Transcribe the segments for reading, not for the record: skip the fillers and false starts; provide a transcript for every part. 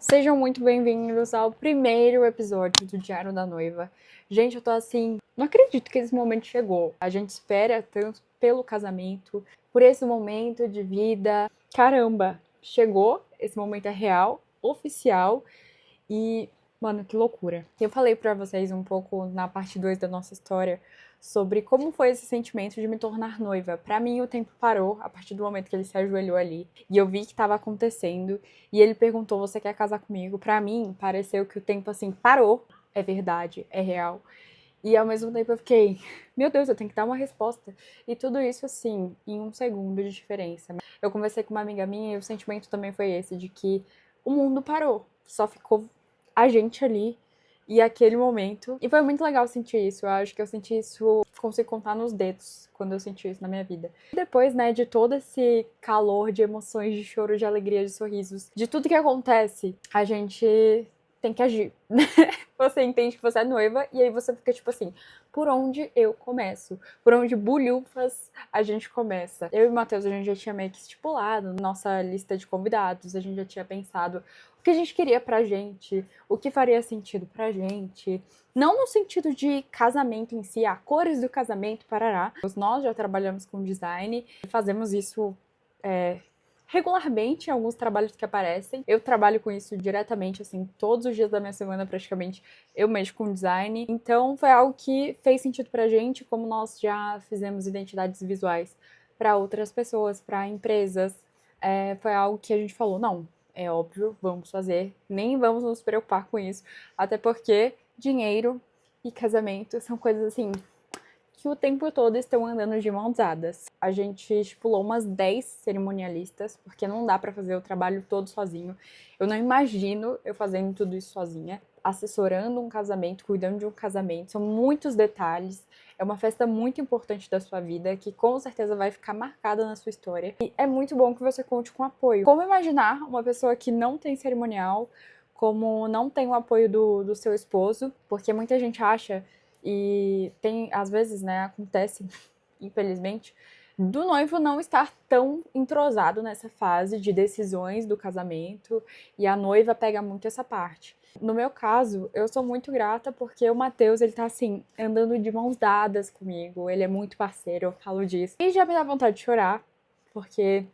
Sejam muito bem-vindos ao primeiro episódio do Diário da Noiva. Gente, eu tô assim, não acredito que esse momento chegou. A gente espera tanto pelo casamento, por esse momento de vida. Caramba, chegou, esse momento é real, oficial e, mano, que loucura. Eu falei pra vocês um pouco na parte 2 da nossa história sobre como foi esse sentimento de me tornar noiva. Pra mim, o tempo parou a partir do momento que ele se ajoelhou ali e eu vi que estava acontecendo. E ele perguntou: "Você quer casar comigo?" Pra mim, pareceu que o tempo assim parou. É verdade, é real. E ao mesmo tempo eu fiquei: meu Deus, eu tenho que dar uma resposta. E tudo isso assim, em um segundo de diferença. Eu conversei com uma amiga minha e o sentimento também foi esse, de que o mundo parou. Só ficou a gente ali e aquele momento. E foi muito legal sentir isso. Eu acho que eu senti isso, consigo contar nos dedos quando eu senti isso na minha vida. E depois, né, de todo esse calor de emoções, de choro, de alegria, de sorrisos, de tudo que acontece, a gente tem que agir. Você entende que você é noiva e aí você fica tipo assim, por onde eu começo? Por onde bulhufas a gente começa? Eu e o Matheus, a gente já tinha meio que estipulado nossa lista de convidados, a gente já tinha pensado o que a gente queria pra gente, o que faria sentido pra gente. Não no sentido de casamento em si, cores do casamento, parará. Nós já trabalhamos com design e fazemos isso regularmente em alguns trabalhos que aparecem. Eu trabalho com isso diretamente, assim, todos os dias da minha semana, praticamente, eu mexo com design. Então, foi algo que fez sentido pra gente, como nós já fizemos identidades visuais para outras pessoas, para empresas. Foi algo que a gente falou, não, é óbvio, vamos fazer, nem vamos nos preocupar com isso, até porque dinheiro e casamento são coisas assim que o tempo todo estão andando de mãos dadas. A gente estipulou umas 10 cerimonialistas, porque não dá pra fazer o trabalho todo sozinho. Eu não imagino eu fazendo tudo isso sozinha, assessorando um casamento, cuidando de um casamento. São muitos detalhes. É uma festa muito importante da sua vida, que com certeza vai ficar marcada na sua história. E é muito bom que você conte com apoio. Como imaginar uma pessoa que não tem cerimonial, como não tem o apoio do seu esposo, porque muita gente acha e tem, às vezes, né, acontece, infelizmente, do noivo não estar tão entrosado nessa fase de decisões do casamento e a noiva pega muito essa parte. No meu caso, eu sou muito grata porque o Matheus, ele tá assim, andando de mãos dadas comigo, ele é muito parceiro, eu falo disso. E já me dá vontade de chorar, porque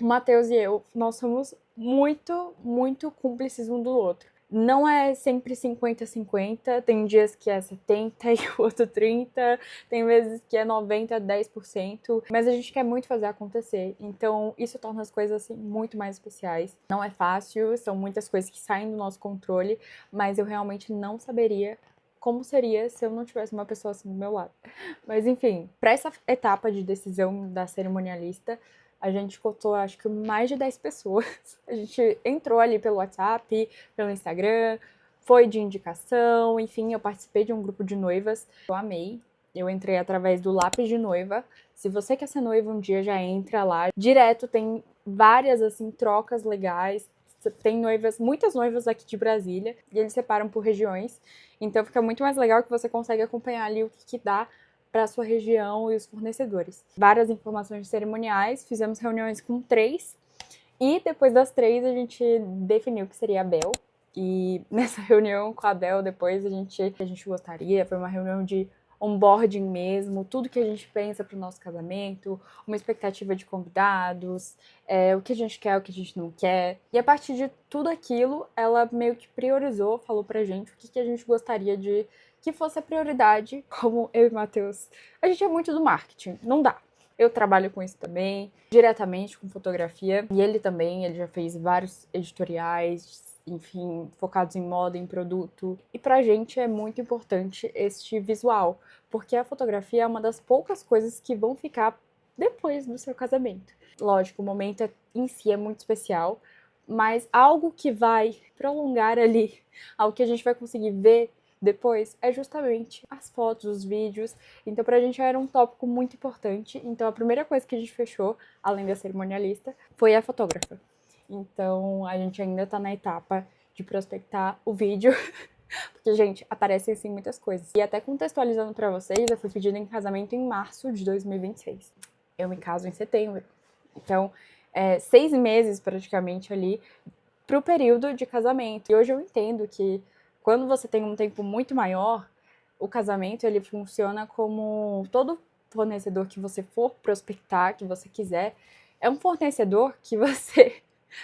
o Matheus e eu, nós somos muito, muito cúmplices um do outro. Não é sempre 50-50, tem dias que é 70 e o outro 30, tem vezes que é 90, 10%, mas a gente quer muito fazer acontecer. Então, isso torna as coisas assim muito mais especiais. Não é fácil, são muitas coisas que saem do nosso controle, mas eu realmente não saberia como seria se eu não tivesse uma pessoa assim do meu lado. Mas enfim, para essa etapa de decisão da cerimonialista, a gente cotou, acho que mais de 10 pessoas. A gente entrou ali pelo WhatsApp, pelo Instagram, foi de indicação, enfim, eu participei de um grupo de noivas. Eu amei. Eu entrei através do Lápis de Noiva. Se você quer ser noiva um dia, já entra lá. Direto tem várias, assim, trocas legais. Tem noivas, muitas noivas aqui de Brasília, e eles separam por regiões. Então fica muito mais legal que você consegue acompanhar ali o que dá para a sua região e os fornecedores. Várias informações cerimoniais, fizemos reuniões com 3 e depois das 3 a gente definiu que seria a Bel. E nessa reunião com a Bel depois a gente gostaria, foi uma reunião de onboarding mesmo, tudo que a gente pensa para o nosso casamento, uma expectativa de convidados, o que a gente quer, o que a gente não quer. E a partir de tudo aquilo, ela meio que priorizou, falou pra gente o que a gente gostaria de que fosse a prioridade, como eu e o Matheus. A gente é muito do marketing, não dá. Eu trabalho com isso também, diretamente com fotografia, e ele também, ele já fez vários editoriais, enfim, focados em moda, em produto. E pra gente é muito importante este visual, porque a fotografia é uma das poucas coisas que vão ficar depois do seu casamento. Lógico, o momento em si é muito especial, mas algo que vai prolongar ali, algo que a gente vai conseguir ver depois, é justamente as fotos, os vídeos. Então, pra gente era um tópico muito importante. Então, a primeira coisa que a gente fechou, além da cerimonialista, foi a fotógrafa. Então, a gente ainda tá na etapa de prospectar o vídeo. Porque, gente, aparecem assim muitas coisas. E até contextualizando pra vocês, eu fui pedida em casamento em março de 2026. Eu me caso em setembro. Então, 6 meses praticamente ali pro período de casamento. E hoje eu entendo que quando você tem um tempo muito maior, o casamento ele funciona como todo fornecedor que você for prospectar, que você quiser, é um fornecedor que você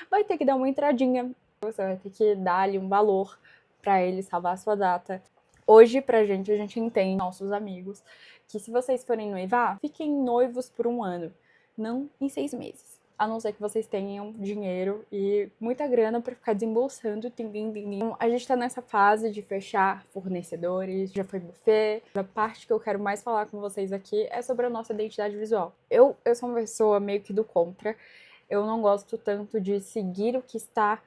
vai ter que dar uma entradinha, você vai ter que dar ali um valor para ele salvar a sua data. Hoje, a gente entende, nossos amigos, que se vocês forem noivar, fiquem noivos por 1 ano, não em 6 meses. A não ser que vocês tenham dinheiro e muita grana para ficar desembolsando. Então, a gente tá nessa fase de fechar fornecedores, já foi buffet. A parte que eu quero mais falar com vocês aqui é sobre a nossa identidade visual. Eu sou uma pessoa meio que do contra. Eu não gosto tanto de seguir o que está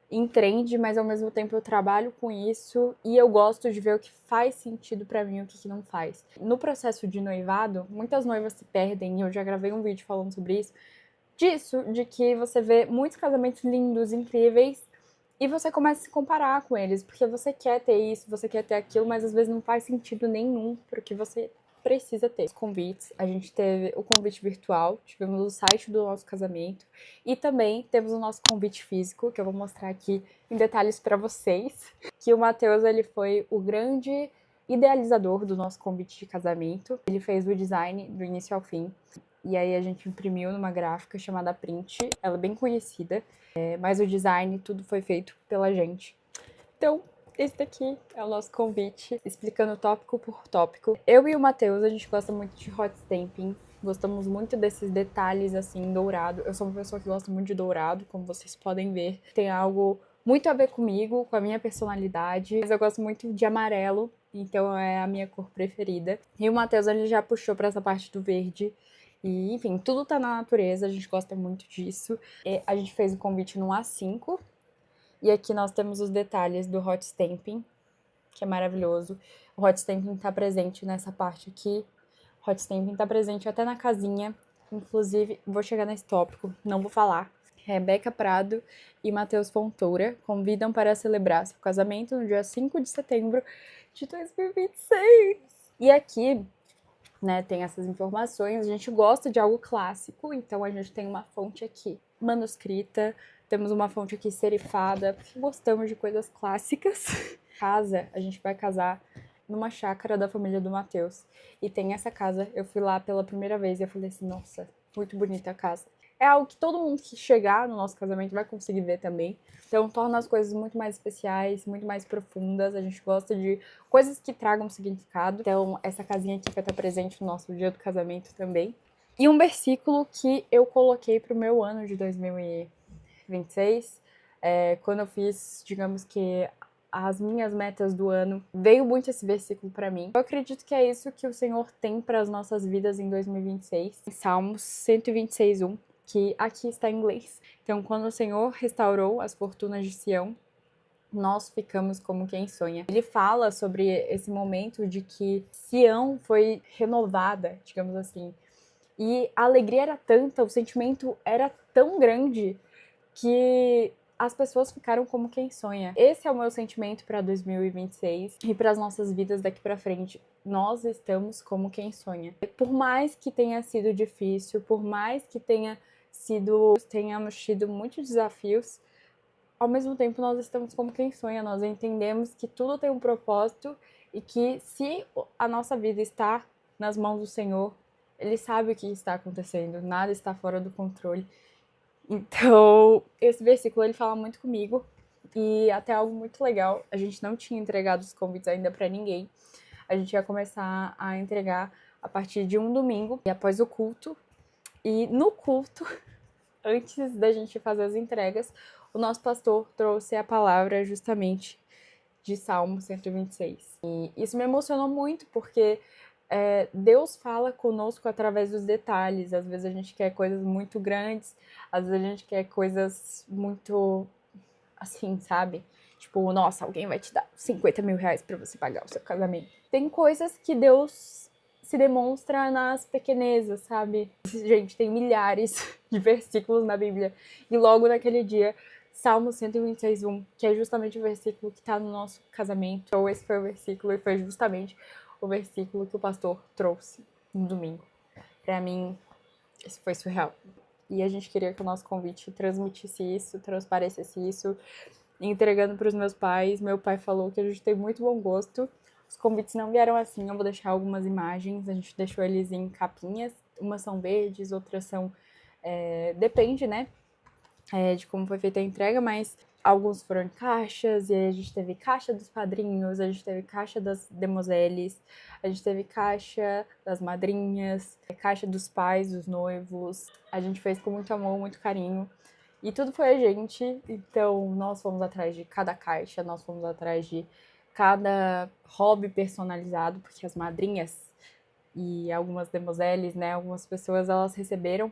em trend, mas ao mesmo tempo eu trabalho com isso e eu gosto de ver o que faz sentido pra mim e o que não faz. No processo de noivado, muitas noivas se perdem, e eu já gravei um vídeo falando sobre isso, de que você vê muitos casamentos lindos, incríveis, e você começa a se comparar com eles, porque você quer ter isso, você quer ter aquilo, mas às vezes não faz sentido nenhum pro que você precisa ter. Os convites, a gente teve o convite virtual, tivemos o site do nosso casamento e também temos o nosso convite físico, que eu vou mostrar aqui em detalhes para vocês, que o Matheus, ele foi o grande idealizador do nosso convite de casamento. Ele fez o design do início ao fim. E aí a gente imprimiu numa gráfica chamada Print, ela é bem conhecida, mas o design, tudo foi feito pela gente. Então, esse daqui é o nosso convite, explicando tópico por tópico. Eu e o Matheus, a gente gosta muito de hot stamping, gostamos muito desses detalhes, assim, dourado. Eu sou uma pessoa que gosta muito de dourado, como vocês podem ver. Tem algo muito a ver comigo, com a minha personalidade, mas eu gosto muito de amarelo, então é a minha cor preferida. E o Matheus, ele já puxou pra essa parte do verde. E, enfim, tudo tá na natureza, a gente gosta muito disso. E a gente fez o convite no A5, e aqui nós temos os detalhes do hot stamping, que é maravilhoso. O hot stamping tá presente nessa parte aqui. O hot stamping tá presente até na casinha. Inclusive, vou chegar nesse tópico, não vou falar. Rebeca Prado e Matheus Fontoura convidam para celebrar seu casamento no dia 5 de setembro de 2026. E aqui, né, tem essas informações. A gente gosta de algo clássico, então a gente tem uma fonte aqui manuscrita. Temos uma fonte aqui serifada, porque gostamos de coisas clássicas. Casa, a gente vai casar numa chácara da família do Matheus. E tem essa casa, eu fui lá pela primeira vez e eu falei assim, nossa, muito bonita a casa. É algo que todo mundo que chegar no nosso casamento vai conseguir ver também. Então torna as coisas muito mais especiais, muito mais profundas. A gente gosta de coisas que tragam significado. Então essa casinha aqui vai estar presente no nosso dia do casamento também. E um versículo que eu coloquei pro meu ano de 2026, quando eu fiz, digamos que, as minhas metas do ano, veio muito esse versículo para mim. Eu acredito que é isso que o Senhor tem para as nossas vidas em 2026. Em Salmos 126:1, que aqui está em inglês. Então, quando o Senhor restaurou as fortunas de Sião, nós ficamos como quem sonha. Ele fala sobre esse momento de que Sião foi renovada, digamos assim. E a alegria era tanta, o sentimento era tão grande que as pessoas ficaram como quem sonha. Esse é o meu sentimento para 2026 e para as nossas vidas daqui para frente. Nós estamos como quem sonha. Por mais que tenha sido difícil, por mais que tenhamos tido muitos desafios, ao mesmo tempo nós estamos como quem sonha. Nós entendemos que tudo tem um propósito e que se a nossa vida está nas mãos do Senhor, Ele sabe o que está acontecendo, nada está fora do controle. Então, esse versículo ele fala muito comigo e até algo muito legal. A gente não tinha entregado os convites ainda para ninguém. A gente ia começar a entregar a partir de um domingo e após o culto. E no culto, antes da gente fazer as entregas, o nosso pastor trouxe a palavra justamente de Salmo 126. E isso me emocionou muito porque Deus fala conosco através dos detalhes. Às vezes a gente quer coisas muito grandes, às vezes a gente quer coisas muito assim, sabe? Tipo, nossa, alguém vai te dar 50 mil reais pra você pagar o seu casamento. Tem coisas que Deus se demonstra nas pequenezas, sabe? Gente, tem milhares de versículos na Bíblia. E logo naquele dia, Salmo 126:1, que é justamente o versículo que tá no nosso casamento. Então esse foi o versículo e foi justamente o versículo que o pastor trouxe no domingo. Pra mim, esse foi surreal. E a gente queria que o nosso convite transmitisse isso, transparecesse isso, entregando para os meus pais. Meu pai falou que a gente tem muito bom gosto. Os convites não vieram assim, eu vou deixar algumas imagens, a gente deixou eles em capinhas. Umas são verdes, outras são... depende, né? De como foi feita a entrega, mas alguns foram em caixas, e aí a gente teve caixa dos padrinhos, a gente teve caixa das demoiselles, a gente teve caixa das madrinhas, caixa dos pais, dos noivos. A gente fez com muito amor, muito carinho. E tudo foi a gente, então nós fomos atrás de cada caixa, nós fomos atrás de cada hobby personalizado, porque as madrinhas e algumas demoiselles, né, algumas pessoas, elas receberam.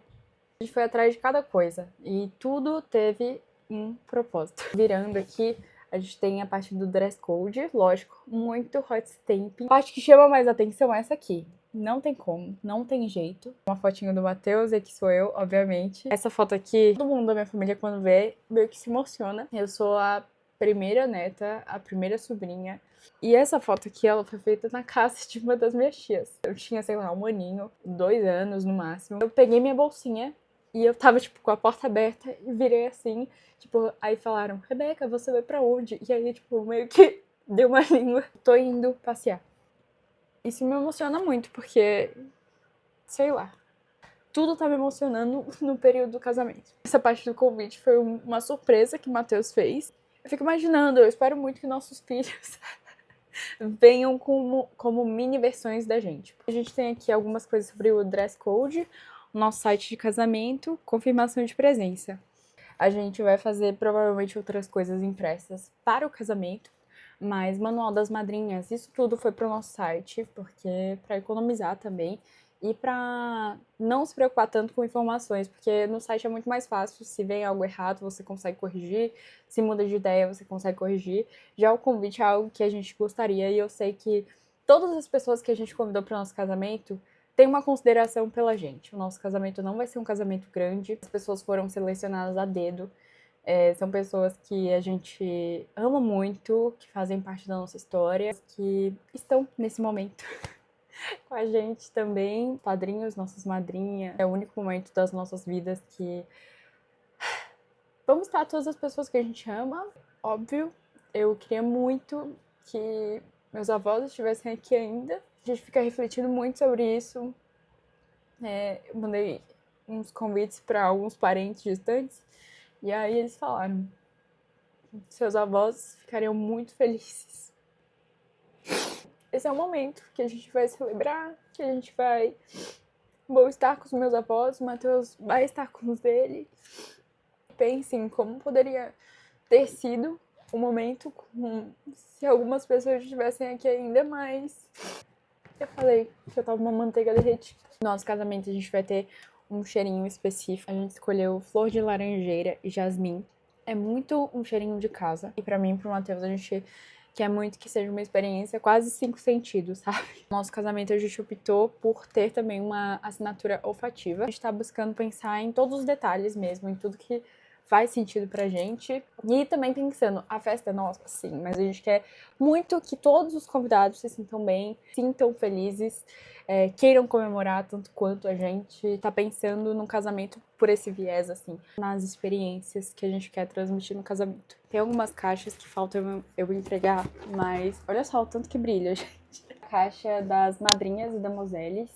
A gente foi atrás de cada coisa e tudo teve um propósito. Virando aqui, a gente tem a parte do dress code, lógico, muito hot stamping. A parte que chama mais atenção é essa aqui. Não tem como, não tem jeito. Uma fotinho do Matheus, e aqui sou eu, obviamente. Essa foto aqui, todo mundo da minha família, quando vê, meio que se emociona. Eu sou a primeira neta, a primeira sobrinha. E essa foto aqui, ela foi feita na casa de uma das minhas tias. Eu tinha, sei lá, 1 aninho, 2 anos no máximo. Eu peguei minha bolsinha e eu tava, tipo, com a porta aberta e virei assim, tipo, aí falaram, Rebeca, você vai pra onde? E aí, tipo, meio que deu uma língua. Tô indo passear. Isso me emociona muito, porque, sei lá, tudo tá me emocionando no período do casamento. Essa parte do convite foi uma surpresa que o Matheus fez. Eu fico imaginando, eu espero muito que nossos filhos venham como mini versões da gente. A gente tem aqui algumas coisas sobre o dress code, o nosso site de casamento, confirmação de presença. A gente vai fazer provavelmente outras coisas impressas para o casamento, mas manual das madrinhas, isso tudo foi para o nosso site, porque para economizar também e para não se preocupar tanto com informações, porque no site é muito mais fácil, se vem algo errado você consegue corrigir, se muda de ideia você consegue corrigir. Já o convite é algo que a gente gostaria, e eu sei que todas as pessoas que a gente convidou para o nosso casamento tem uma consideração pela gente. O nosso casamento não vai ser um casamento grande, as pessoas foram selecionadas a dedo. São pessoas que a gente ama muito, que fazem parte da nossa história, que estão nesse momento com a gente também. Padrinhos, nossas madrinhas. É o único momento das nossas vidas que vamos estar todas as pessoas que a gente ama, óbvio. Eu queria muito que meus avós estivessem aqui ainda. A gente fica refletindo muito sobre isso. Eu mandei uns convites para alguns parentes distantes. E aí eles falaram, seus avós ficariam muito felizes. Esse é o momento que a gente vai celebrar, que a gente vai... Vou estar com os meus avós, o Matheus vai estar com os dele. Pensem como poderia ter sido o momento se algumas pessoas estivessem aqui ainda mais. Eu falei que eu tava uma manteiga derretida. No nosso casamento a gente vai ter um cheirinho específico. A gente escolheu flor de laranjeira e jasmim. É muito um cheirinho de casa. E pra mim e pro Matheus a gente quer muito que seja uma experiência quase 5 sentidos, sabe? No nosso casamento a gente optou por ter também uma assinatura olfativa. A gente tá buscando pensar em todos os detalhes mesmo, em tudo que faz sentido pra gente. E também pensando, a festa é nossa, sim, mas a gente quer muito que todos os convidados se sintam bem, sintam felizes, queiram comemorar tanto quanto a gente. Tá pensando no casamento por esse viés, assim, nas experiências que a gente quer transmitir no casamento. Tem algumas caixas que faltam eu entregar, mas olha só o tanto que brilha, gente. A caixa das madrinhas e damoiselles.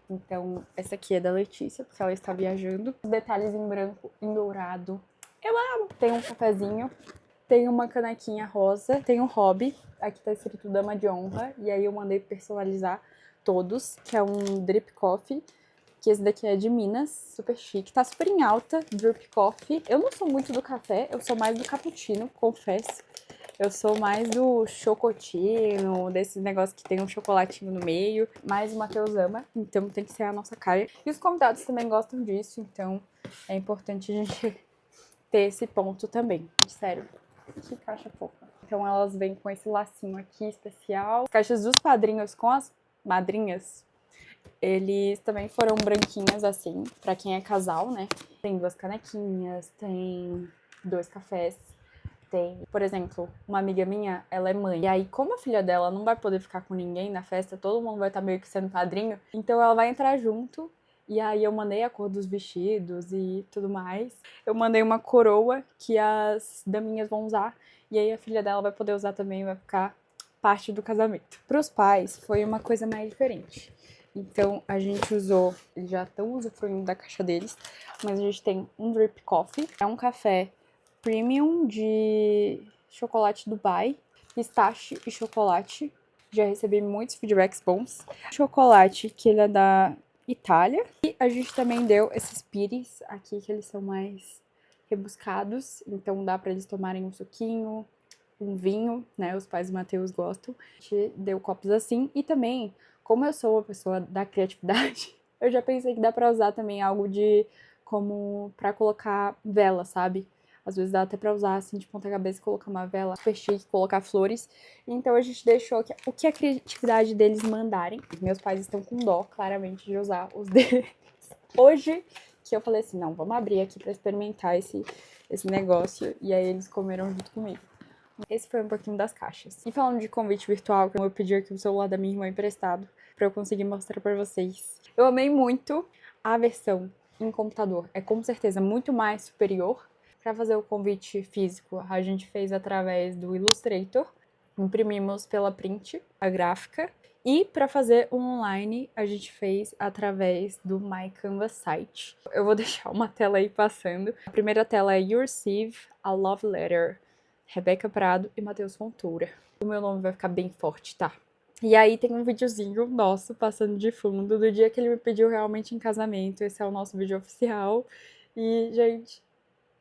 Então, essa aqui é da Letícia, porque ela está viajando. Os detalhes em branco, em dourado. Eu amo! Tem um cafezinho, tem uma canequinha rosa, tem um hobby. Aqui tá escrito Dama de Honra, e aí eu mandei personalizar todos, que é um drip coffee, que esse daqui é de Minas, super chique. Tá super em alta, drip coffee. Eu não sou muito do café, eu sou mais do cappuccino, confesso. Eu sou mais do chocotino, desses negócios que tem um chocolatinho no meio. Mas o Matheus ama, então tem que ser a nossa cara. E os convidados também gostam disso, então é importante a gente ter esse ponto também. Sério, que caixa fofa. Então elas vêm com esse lacinho aqui especial. As caixas dos padrinhos com as madrinhas, eles também foram branquinhas assim, pra quem é casal, né? Tem 2 canequinhas, tem 2 cafés. Tem, por exemplo, uma amiga minha, ela é mãe. E aí, como a filha dela não vai poder ficar com ninguém na festa, todo mundo vai estar meio que sendo padrinho, então ela vai entrar junto E aí eu mandei a cor dos vestidos e tudo mais. Eu mandei uma coroa que as daminhas vão usar. E aí a filha dela vai poder usar também, vai ficar parte do casamento. Para os pais foi uma coisa mais diferente. Então a gente usou, eles já estão usufruindo da caixa deles, mas a gente tem um drip coffee, é um café premium de chocolate Dubai, pistache e chocolate. Já recebi muitos feedbacks bons. Chocolate que ele é da Itália. E a gente também deu esses pires aqui, que eles são mais rebuscados, então dá para eles tomarem um suquinho, um vinho, né? Os pais do Matheus gostam. A gente deu copos assim. E também, como eu sou uma pessoa da criatividade, eu já pensei que dá pra usar também algo de como pra colocar vela, sabe? Às vezes dá até pra usar assim de ponta cabeça, colocar uma vela super chique, colocar flores. Então a gente deixou o que a criatividade deles mandarem. Meus pais estão com dó, claramente, de usar os deles. Hoje que eu falei assim, não, vamos abrir aqui pra experimentar esse negócio. E aí eles comeram junto comigo. Esse foi um pouquinho das caixas. E falando de convite virtual, eu pedi aqui o celular da minha irmã emprestado pra eu conseguir mostrar pra vocês. Eu amei muito a versão em computador. É com certeza muito mais superior. Pra fazer o convite físico, a gente fez através do Illustrator. Imprimimos pela print a gráfica. E para fazer o online, a gente fez através do My Canvas site. Eu vou deixar uma tela aí passando. A primeira tela é You Receive a Love Letter. Rebeca Prado e Matheus Fontoura. O meu nome vai ficar bem forte, tá? E aí tem um videozinho nosso passando de fundo do dia que ele me pediu realmente em casamento. Esse é o nosso vídeo oficial. E, gente,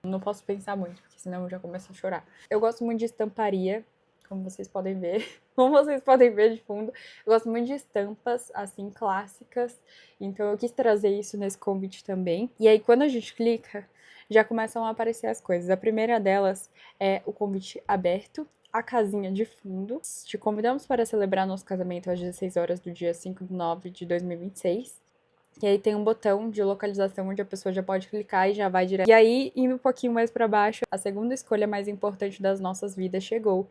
não posso pensar muito, porque senão eu já começo a chorar. Eu gosto muito de estamparia, como vocês podem ver. Como vocês podem ver de fundo. Eu gosto muito de estampas, assim, clássicas. Então eu quis trazer isso nesse convite também. E aí, quando a gente clica, já começam a aparecer as coisas. A primeira delas é o convite aberto, a casinha de fundo. Te convidamos para celebrar nosso casamento às 16 horas do dia 5/9 de 2026. E aí tem um botão de localização onde a pessoa já pode clicar e já vai direto. E aí, indo um pouquinho mais para baixo, a segunda escolha mais importante das nossas vidas chegou.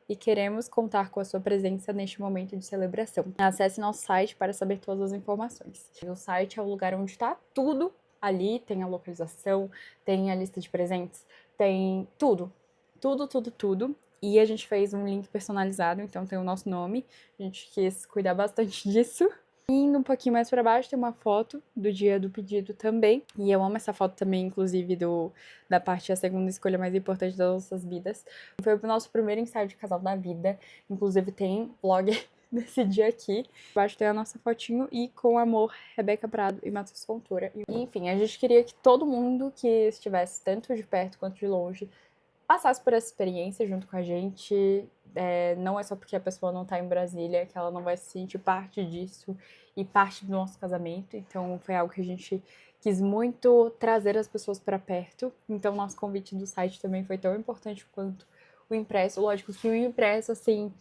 E queremos contar com a sua presença neste momento de celebração. Acesse nosso site para saber todas as informações. O site é o lugar onde está tudo. Ali tem a localização, tem a lista de presentes, tem tudo. Tudo, tudo, tudo. E a gente fez um link personalizado, então tem o nosso nome. A gente quis cuidar bastante disso. E indo um pouquinho mais para baixo tem uma foto do dia do pedido também. E eu amo essa foto também, inclusive, da parte a segunda escolha mais importante das nossas vidas. Foi o nosso primeiro ensaio de casal da vida. Inclusive tem vlog desse dia aqui. Embaixo tem a nossa fotinho e com amor, Rebeca Prado e Matheus Fontoura. E, enfim, a gente queria que todo mundo que estivesse tanto de perto quanto de longe passasse por essa experiência junto com a gente. Não é só porque a pessoa não tá em Brasília que ela não vai se sentir parte disso e parte do nosso casamento. Então foi algo que a gente quis muito trazer as pessoas para perto. Então nosso convite do site também foi tão importante quanto o impresso. Lógico que o impresso, assim,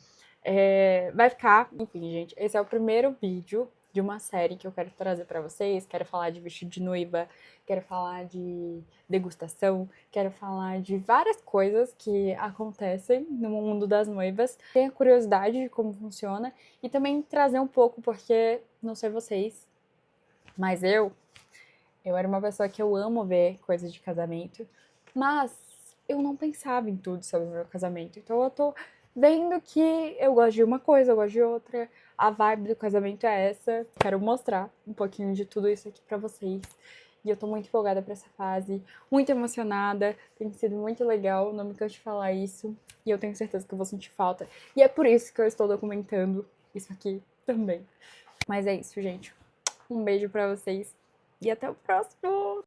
vai ficar... Enfim, gente, esse é o primeiro vídeo de uma série que eu quero trazer para vocês. Quero falar de vestido de noiva, quero falar de degustação, quero falar de várias coisas que acontecem no mundo das noivas. Tenho curiosidade de como funciona e também trazer um pouco, porque não sei vocês, mas eu era uma pessoa que eu amo ver coisas de casamento, mas eu não pensava em tudo sobre o meu casamento. Então eu tô vendo que eu gosto de uma coisa, eu gosto de outra. A vibe do casamento é essa. Quero mostrar um pouquinho de tudo isso aqui pra vocês. E eu tô muito empolgada pra essa fase, muito emocionada. Tem sido muito legal, não me canso de falar isso. E eu tenho certeza que eu vou sentir falta. E é por isso que eu estou documentando isso aqui também. Mas é isso, gente. Um beijo pra vocês e até o próximo!